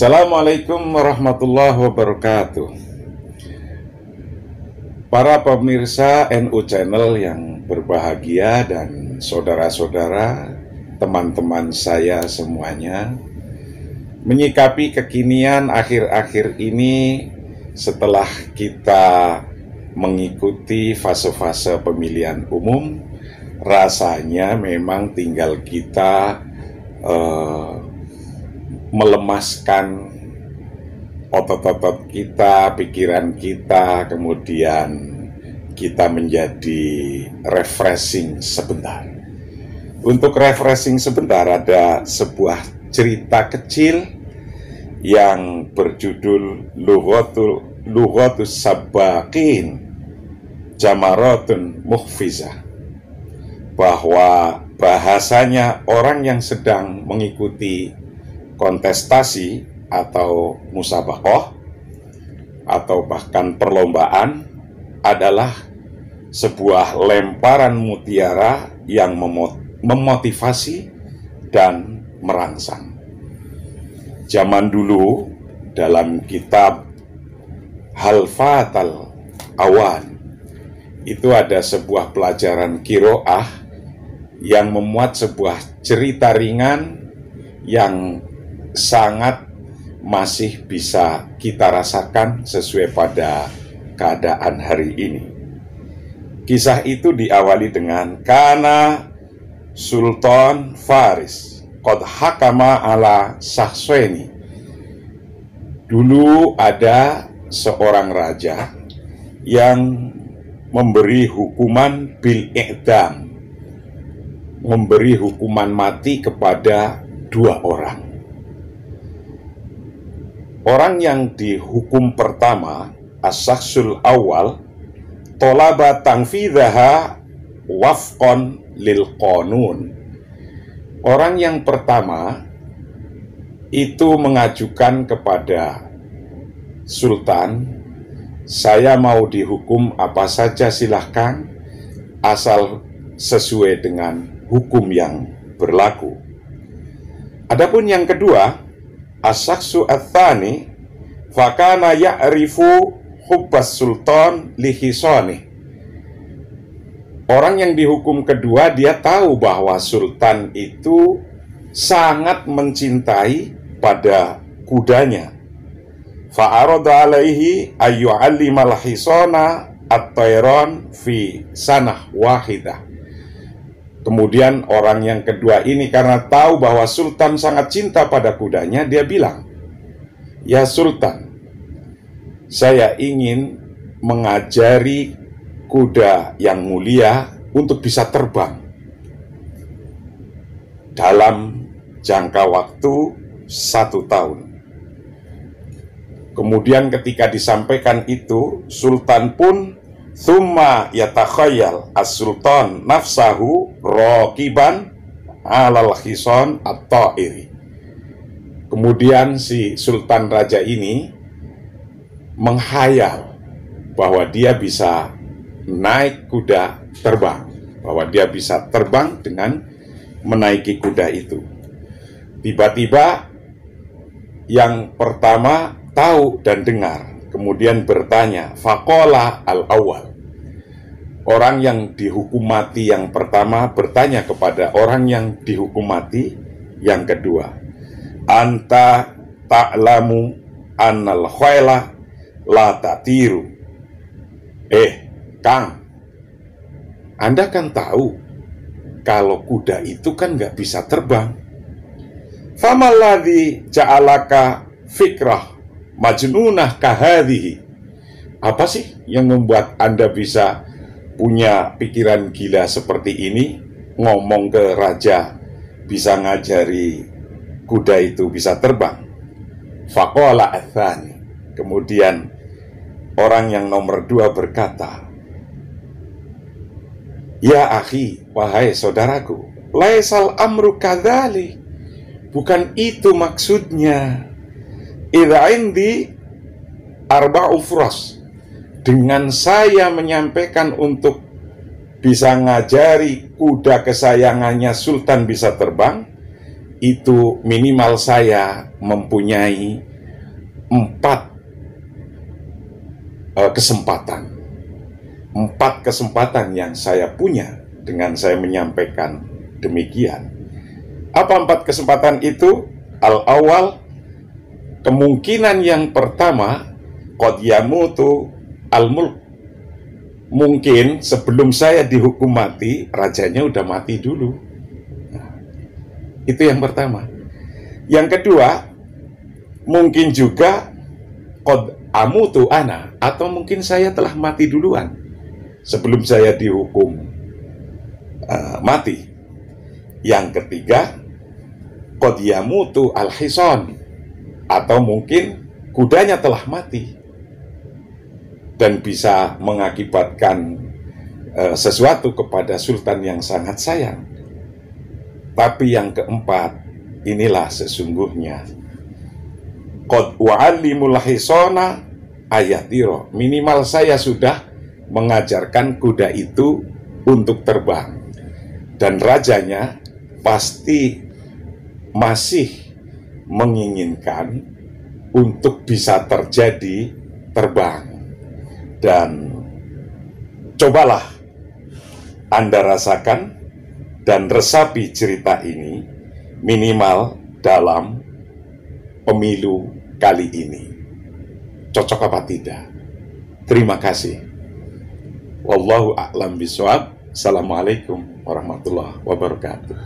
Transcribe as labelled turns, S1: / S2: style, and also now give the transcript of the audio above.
S1: Assalamualaikum warahmatullahi wabarakatuh. Para pemirsa NU Channel yang berbahagia dan saudara-saudara, teman-teman saya semuanya, menyikapi kekinian akhir-akhir ini setelah kita mengikuti fase-fase pemilihan umum, rasanya memang tinggal kita melemaskan otot-otot kita, pikiran kita, kemudian kita menjadi refreshing sebentar. Untuk refreshing sebentar ada sebuah cerita kecil yang berjudul Lughatus Sabakin Jamaratun Mukhfizah, bahwa bahasanya orang yang sedang mengikuti kontestasi atau musabaqah atau bahkan perlombaan adalah sebuah lemparan mutiara yang memotivasi dan merangsang. Zaman dulu dalam kitab Halfatal Awan itu ada sebuah pelajaran qiraah yang memuat sebuah cerita ringan yang sangat masih bisa kita rasakan sesuai pada keadaan hari ini. Kisah itu diawali dengan Kana Sultan Faris qad hakama ala sahsweni. Dulu ada seorang raja yang memberi hukuman bil i'dam, memberi hukuman mati kepada dua orang. Orang yang dihukum pertama, as-sakhsul awal, tolaba tangfidhaha wafqon lil qanun. Orang yang pertama itu mengajukan kepada sultan, saya mau dihukum apa saja silahkan, asal sesuai dengan hukum yang berlaku. Adapun yang kedua, as-sakhsu ats-tsani fakana ya'rifu hubbas sultan lihisani. Orang yang dihukum kedua, dia tahu bahwa sultan itu sangat mencintai pada kudanya. Fa'arada alaihi ayyu'allimal hisana at-tayran fi sanah wahidah. Kemudian orang yang kedua ini karena tahu bahwa sultan sangat cinta pada kudanya, dia bilang, "Ya sultan, saya ingin mengajari kuda yang mulia untuk bisa terbang dalam jangka waktu 1 tahun." Kemudian ketika disampaikan itu, sultan pun thumma yatakhayyal as-sultan nafsahu raqiban alal khison at-ta'iri. Kemudian si sultan raja ini menghayal bahwa dia bisa naik kuda terbang, bahwa dia bisa terbang dengan menaiki kuda itu. Tiba-tiba yang pertama tahu dan dengar, kemudian bertanya, faqala al-awwal. Orang yang dihukum mati yang pertama bertanya kepada orang yang dihukum mati yang kedua, anta ta'lamu annal khayla la tatiru. Kang, Anda kan tahu kalau kuda itu kan nggak bisa terbang. Famalladhi ja'alaka fikrah majnunah kahadhihi. Apa sih yang membuat Anda bisa punya pikiran gila seperti ini, ngomong ke raja bisa ngajari kuda itu bisa terbang? Faqala ats-tsani. Kemudian orang yang nomor 2 berkata, ya akhi, wahai saudaraku, laisal amru kadzalik. Bukan itu maksudnya. Idza indi arba'u furas. Dengan saya menyampaikan untuk bisa ngajari kuda kesayangannya sultan bisa terbang, itu minimal saya mempunyai kesempatan. 4 kesempatan yang saya punya dengan saya menyampaikan demikian. Apa 4 kesempatan itu? Al-awwal, kemungkinan yang pertama, qad yamutu al-mulk. Mungkin sebelum saya dihukum mati, rajanya udah mati dulu. Nah, itu yang pertama. Yang kedua, mungkin juga qad amutu ana, atau mungkin saya telah mati duluan sebelum saya dihukum mati. Yang ketiga, qad yamutu al-hison, atau mungkin kudanya telah mati dan bisa mengakibatkan sesuatu kepada sultan yang sangat sayang. Tapi yang keempat, inilah sesungguhnya qad wa'allimul hisona ayatiro, minimal saya sudah mengajarkan kuda itu untuk terbang, dan rajanya pasti masih menginginkan untuk bisa terjadi terbang. Dan cobalah Anda rasakan dan resapi cerita ini minimal dalam pemilu kali ini. Cocok apa tidak? Terima kasih. Wallahu a'lam bishawab. Assalamualaikum warahmatullahi wabarakatuh.